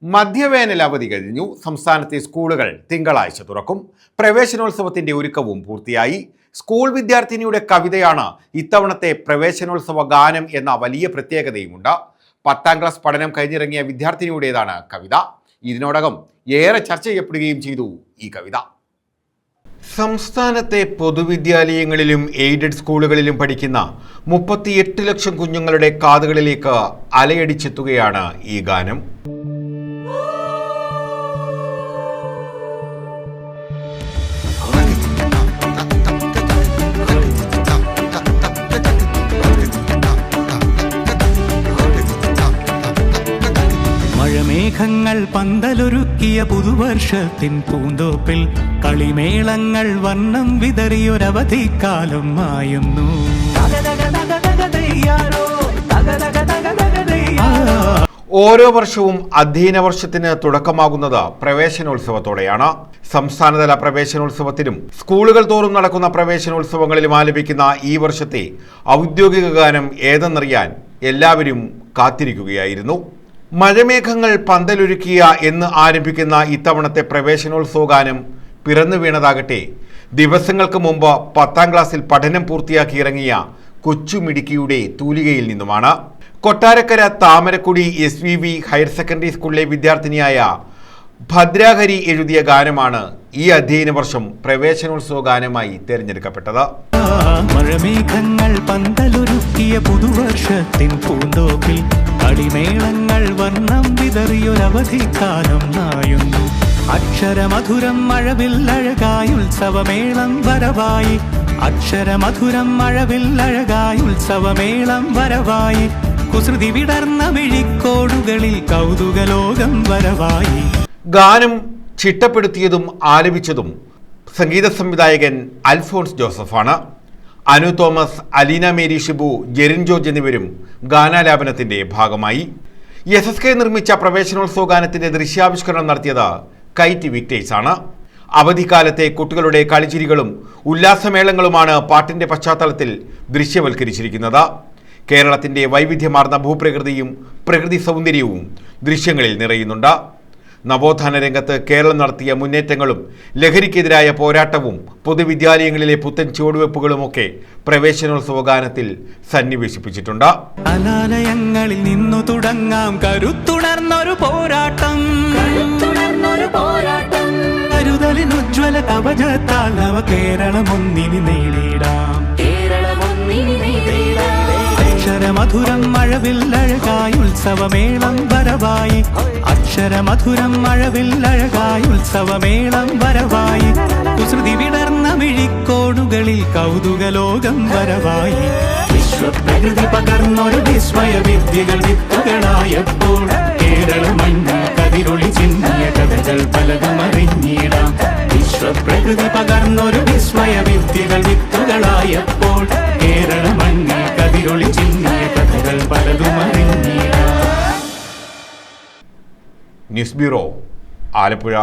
മധ്യവേനൽ അവധി കഴിഞ്ഞു. സംസ്ഥാനത്തെ സ്കൂളുകൾ തിങ്കളാഴ്ച തുറക്കും. പ്രവേശനോത്സവത്തിന്റെ ഒരുക്കവും പൂർത്തിയായി. സ്കൂൾ വിദ്യാർത്ഥിനിയുടെ കവിതയാണ് ഇത്തവണത്തെ പ്രവേശനോത്സവ ഗാനം എന്ന വലിയ പ്രത്യേകതയുമുണ്ട്. 10ാം ക്ലാസ് പഠനം കഴിഞ്ഞിറങ്ങിയ വിദ്യാർത്ഥിനിയുടേതാണ് കവിത. ഇതിനോടകം ഏറെ ചർച്ച ചെയ്യപ്പെടുകയും ചെയ്തു ഈ കവിത. സംസ്ഥാനത്തെ പൊതുവിദ്യാലയങ്ങളിലും എയ്ഡഡ് സ്കൂളുകളിലും പഠിക്കുന്ന 38 ലക്ഷം കുഞ്ഞുങ്ങളുടെ കാതുകളിലേക്ക് അലയടിച്ചെത്തുകയാണ് ഈ ഗാനം. മഴമേഘങ്ങൾ പന്തലൊരുക്കിയ പുതുവർഷത്തിൻ പൂന്തോപ്പിൽ കളിമേളങ്ങൾ വർണ്ണം വിതറിയൊരവധിക്കാലം മായുന്നു. ഓരോ വർഷവും അധ്യയന വർഷത്തിന് തുടക്കമാകുന്നത് പ്രവേശനോത്സവത്തോടെയാണ്. സംസ്ഥാനതല പ്രവേശനോത്സവത്തിലും സ്കൂളുകൾ തോറും നടക്കുന്ന പ്രവേശനോത്സവങ്ങളിലും ആലപിക്കുന്ന ഈ വർഷത്തെ ഔദ്യോഗിക ഗാനം ഏതെന്നറിയാൻ എല്ലാവരും കാത്തിരിക്കുകയായിരുന്നു. മഴമേഘങ്ങൾ പന്തലൊരുക്കിയ എന്ന് ആരംഭിക്കുന്ന ഇത്തവണത്തെ പ്രവേശനോത്സവ ഗാനം പിറന്നു വീണതാകട്ടെ ദിവസങ്ങൾക്ക് മുമ്പ് 10ാം ക്ലാസ്സിൽ പഠനം പൂർത്തിയാക്കി ഇറങ്ങിയ കൊച്ചുമിടുക്കിയുടെ തൂലികയിൽ നിന്നുമാണ്. Kottarakkara Thamarakudy SVV higher secondary സ്കൂളിലെ വിദ്യാർത്ഥിനിയായ ഭദ്രാഹരി എഴുതിയ ഗാനമാണ് ഈ അധ്യയന വർഷം പ്രവേശനോത്സവ ഗാനമായി തിരഞ്ഞെടുക്കപ്പെട്ടത്. മഴമേഘങ്ങൾ പന്തലൊരുക്കിയ പുതുവർഷത്തിൻ പൂന്തോപ്പിൽ കളിമേളങ്ങൾ വർണ്ണം വിതറിയൊരവധിക്കാലം നായുന്നു. അക്ഷരമധുരം മഴവിൽ അഴകായി ഉത്സവമേളം വരവായി. അക്ഷരമധുരം മഴവിൽ അഴകായി ഉത്സവമേളം വരവായി. കുസൃതി വിടർന്ന മിഴിക്കോടുകളിൽ കൗതുകലോകം വരവായി. ഗാനം ചിട്ടപ്പെടുത്തിയതും ആലപിച്ചതും സംഗീത സംവിധായകൻ അൽഫോൺസ് ജോസഫാണ്. അനു തോമസ്, അലീന മേരി ഷിബു, ജെറിൻ ജോർജ് എന്നിവരും ഗാനാലാപനത്തിന്റെ ഭാഗമായി. SSK നിർമ്മിച്ച പ്രവേശനോത്സവ ഗാനത്തിന്റെ ദൃശ്യാവിഷ്കരണം നടത്തിയത് കൈറ്റ് വിക്ടേഴ്സ് ആണ്. അവധിക്കാലത്തെ കുട്ടികളുടെ കളിച്ചിരികളും ഉല്ലാസമേളങ്ങളുമാണ് പാട്ടിന്റെ പശ്ചാത്തലത്തിൽ ദൃശ്യവൽക്കരിച്ചിരിക്കുന്നത്. കേരളത്തിന്റെ വൈവിധ്യമാർന്ന ഭൂപ്രകൃതിയും പ്രകൃതി സൗന്ദര്യവും ദൃശ്യങ്ങളിൽ നിറയുന്നുണ്ട്. നവോത്ഥാന രംഗത്ത് കേരളം നടത്തിയ മുന്നേറ്റങ്ങളും ലഹരിക്കെതിരായ പോരാട്ടവും പൊതുവിദ്യാലയങ്ങളിലെ പുത്തൻ ചുവടുവെപ്പുകളുമൊക്കെ പ്രവേശനോത്സവ ഗാനത്തിൽ സന്നിവേശിപ്പിച്ചിട്ടുണ്ട്. കലാലയങ്ങളിൽ നിന്നു തുടങ്ങാം കരുത്തുണർന്നൊരു പോരാട്ടം. കരുതലിനുജ്വല കവചത്താൽ നവ കേരളം ഒന്നിനി നേടിടാം. അക്ഷരമധുരം മഴവിൽ അഴകായി ഉത്സവമേളം വരവായി. അക്ഷരമധുരം മഴവിൽ അഴകായി ഉത്സവമേളം വരവായി. കുസൃതി വിടർന്ന മിഴിക്കോടുകളിൽ കൗതുകലോകം വരവായി. വിശ്വപ്രകൃതി പകർന്നൊരു വിസ്മയ വിദ്യകൾ വിത്തുകളായപ്പോൾ കേരള മണ്ണിൽ കതിരൊളി ചിന്നിയ കഥകൾ പലതും അറിഞ്ഞിടാം. വിശ്വപ്രകൃതി പകർന്നൊരു വിസ്മയ വിദ്യകൾ വിത്തുകളായപ്പോൾ കേരള മണ്ണിൽ കതിരൊളി ചിന്നിയ കഥകൾ പലതും അറിഞ്ഞിടാം. News bureau, Alappuzha.